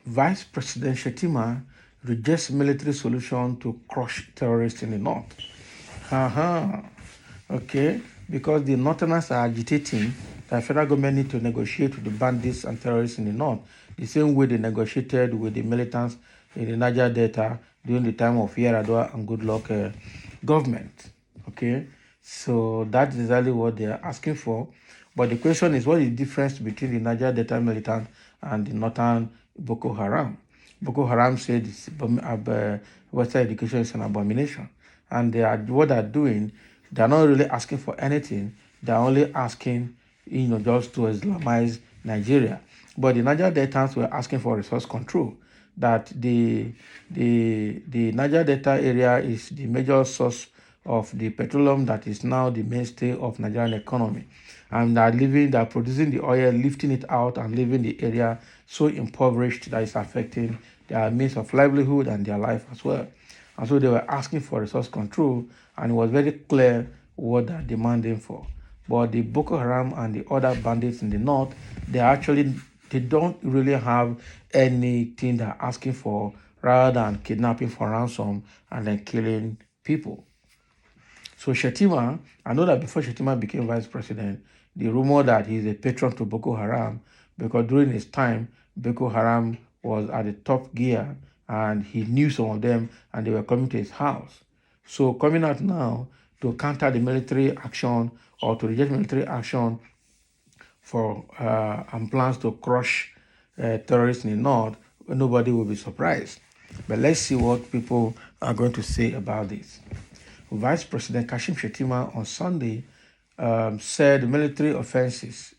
Vice President Shettima rejects military solution to crush terrorists in the north. Okay, because the northerners are agitating that federal government need to negotiate with the bandits and terrorists in the north, the same way they negotiated with the militants in the Niger Delta during the time of Yar'Adua and Goodluck government. Okay, so that's exactly what they are asking for. But the question is, what is the difference between the Niger Delta militant and the northern Boko Haram? Boko Haram said Western education is an abomination. And what they're doing, they're not really asking for anything. They're only asking, just to Islamize Nigeria. But the Niger Deltans were asking for resource control. That the Niger Delta area is the major source of the petroleum that is now the mainstay of Nigerian economy. And they're producing the oil, lifting it out and leaving the area so impoverished that it's affecting their means of livelihood and their life as well. And so they were asking for resource control, and it was very clear what they're demanding for. But the Boko Haram and the other bandits in the north, they don't really have anything they're asking for rather than kidnapping for ransom and then killing people. So Shettima, I know that before Shettima became vice president, the rumor that he's a patron to Boko Haram, because during his time, Boko Haram was at the top gear and he knew some of them and they were coming to his house. So coming out now to counter the military action or to reject military action for and plans to crush terrorists in the north, nobody will be surprised. But let's see what people are going to say about this. Vice President Kashim Shettima on Sunday said military offensives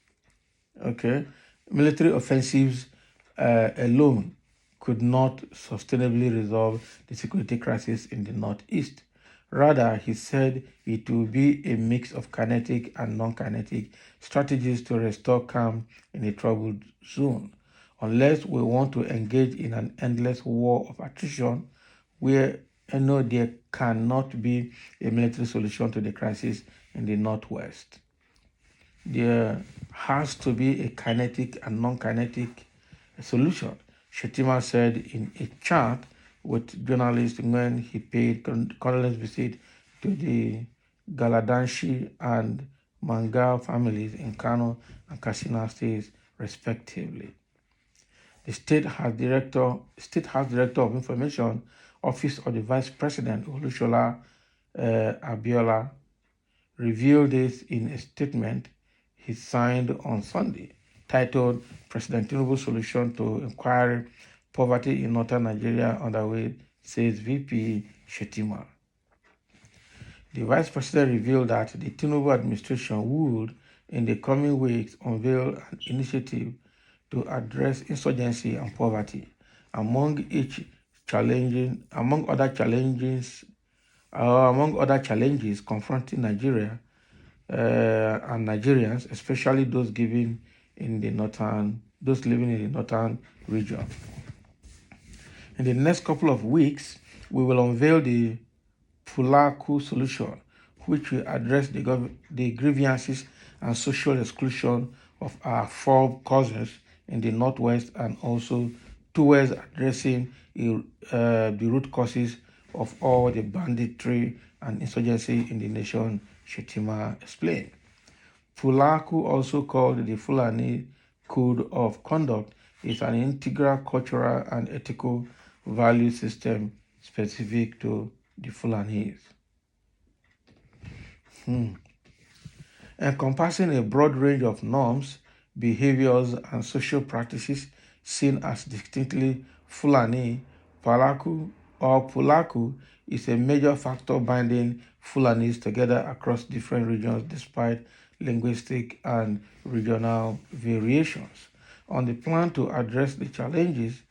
alone could not sustainably resolve the security crisis in the northeast. Rather, he said it will be a mix of kinetic and non-kinetic strategies to restore calm in a troubled zone. Unless we want to engage in an endless war of attrition where there cannot be a military solution to the crisis in the northwest. There has to be a kinetic and non-kinetic solution, Shettima said in a chat with journalists when he paid condolence visit to the Galadanshi and Mangal families in Kano and Katsina states, respectively. The State House Director of Information, Office of the Vice President, Olushola Abiola, revealed this in a statement he signed on Sunday, titled President Tinubu's Solution to Inquiry Poverty in Northern Nigeria Underway, says VP Shettima. The Vice President revealed that the Tinubu administration would, in the coming weeks, unveil an initiative to address insurgency and poverty. Among other challenges confronting Nigeria and Nigerians, especially those living in the northern region. In the next couple of weeks, we will unveil the Pulaku solution, which will address the grievances and social exclusion of our four cousins in the northwest, and also towards addressing the root causes of all the banditry and insurgency in the nation, Shettima explained. Pulaku, also called the Fulani Code of Conduct, is an integral cultural and ethical value system specific to the Fulanis. Encompassing a broad range of norms, behaviors, and social practices seen as distinctly Fulani, Pulaku is a major factor binding Fulanis together across different regions despite linguistic and regional variations. On the plan to address the challenges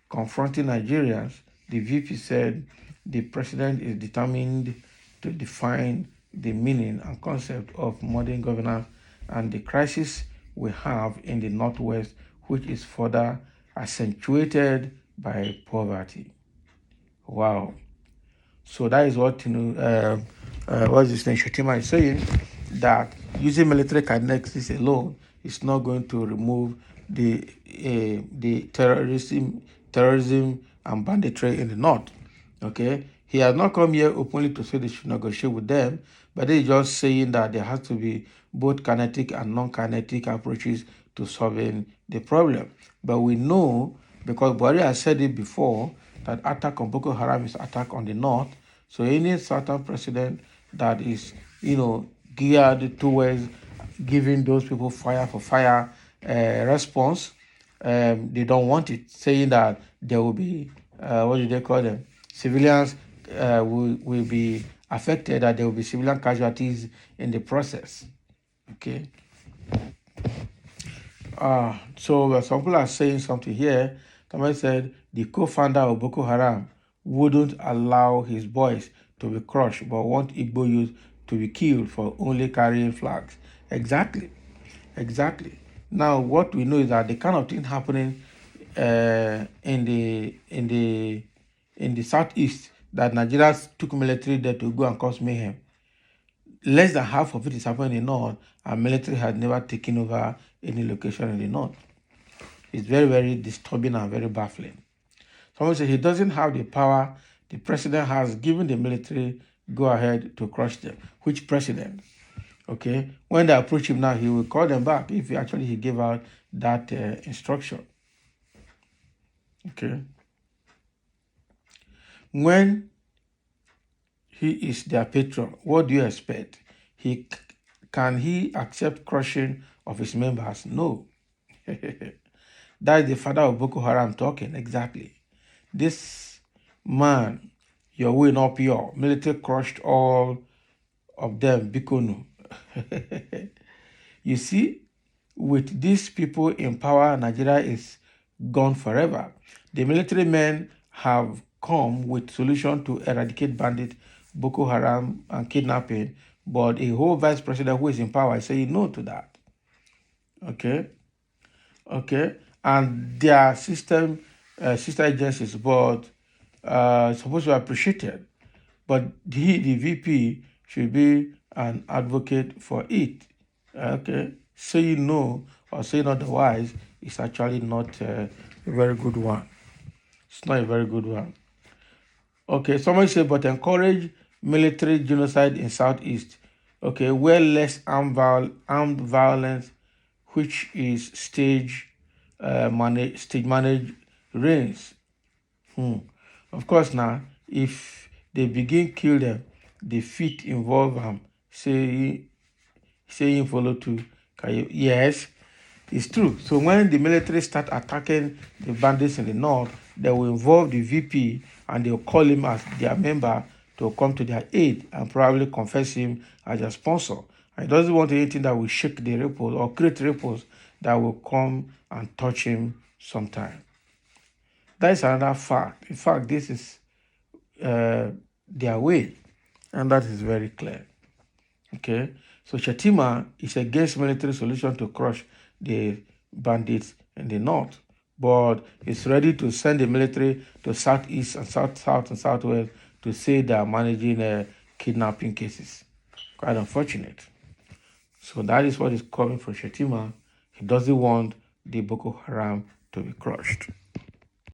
confronting Nigerians, the VP said the president is determined to define the meaning and concept of modern governance and the crisis we have in the northwest, which is further accentuated by poverty. Wow. So that is what Shettima is saying. that using military kinetics alone is not going to remove the terrorism and banditry in the north. Okay, he has not come here openly to say they should negotiate with them, but he's just saying that there has to be both kinetic and non-kinetic approaches to solving the problem. But we know, because Buhari has said it before, that attack on Boko Haram is attack on the north. So any Southern president that is, geared towards giving those people fire for fire response, they don't want it, saying that there will be, what do they call them? Civilians will be affected, that there will be civilian casualties in the process. Okay. So some people are saying something here. Somebody said the co-founder of Boko Haram wouldn't allow his boys to be crushed, but want Igbo youth to be killed for only carrying flags. Exactly. Now, what we know is that the kind of thing happening in the southeast, that Nigeria took military there to go and cause mayhem. Less than half of it is happening in the north, and military has never taken over any location in the north. It's very, very disturbing and very baffling. Someone says he doesn't have the power the president has given the military go ahead to crush them. Which president? Okay, when they approach him now, he will call them back if he gave out that instruction. Okay, when he is their patron, what do you expect? Can he accept crushing of his members? No. That is the father of Boko Haram talking. Exactly. This man, your way not pure. Military crushed all of them. Bikonu. You see, with these people in power, Nigeria is gone forever. The military men have come with solution to eradicate bandit, Boko Haram, and kidnapping, but a whole vice president who is in power is saying no to that. Okay, and their sister agencies, but supposed to be appreciated. But the VP should be an advocate for it. Okay, saying no or saying otherwise is actually not a very good one. It's not a very good one. Okay, somebody said, but encourage military genocide in Southeast. Okay, where less armed violence, which is stage managed reigns. Of course, now if they begin kill them, the fit involve them saying follow to. Yes, it's true. So when the military start attacking the bandits in the north, they will involve the VP and they will call him as their member to come to their aid and probably confess him as a sponsor. And he doesn't want anything that will shake the ripples or create ripples that will come and touch him sometime. That is another fact. In fact, this is their way, and that is very clear. Okay, so Shettima is against military solution to crush the bandits in the north, but is ready to send the military to southeast and south and southwest to say they are managing kidnapping cases. Quite unfortunate. So that is what is coming from Shettima. He doesn't want the Boko Haram to be crushed.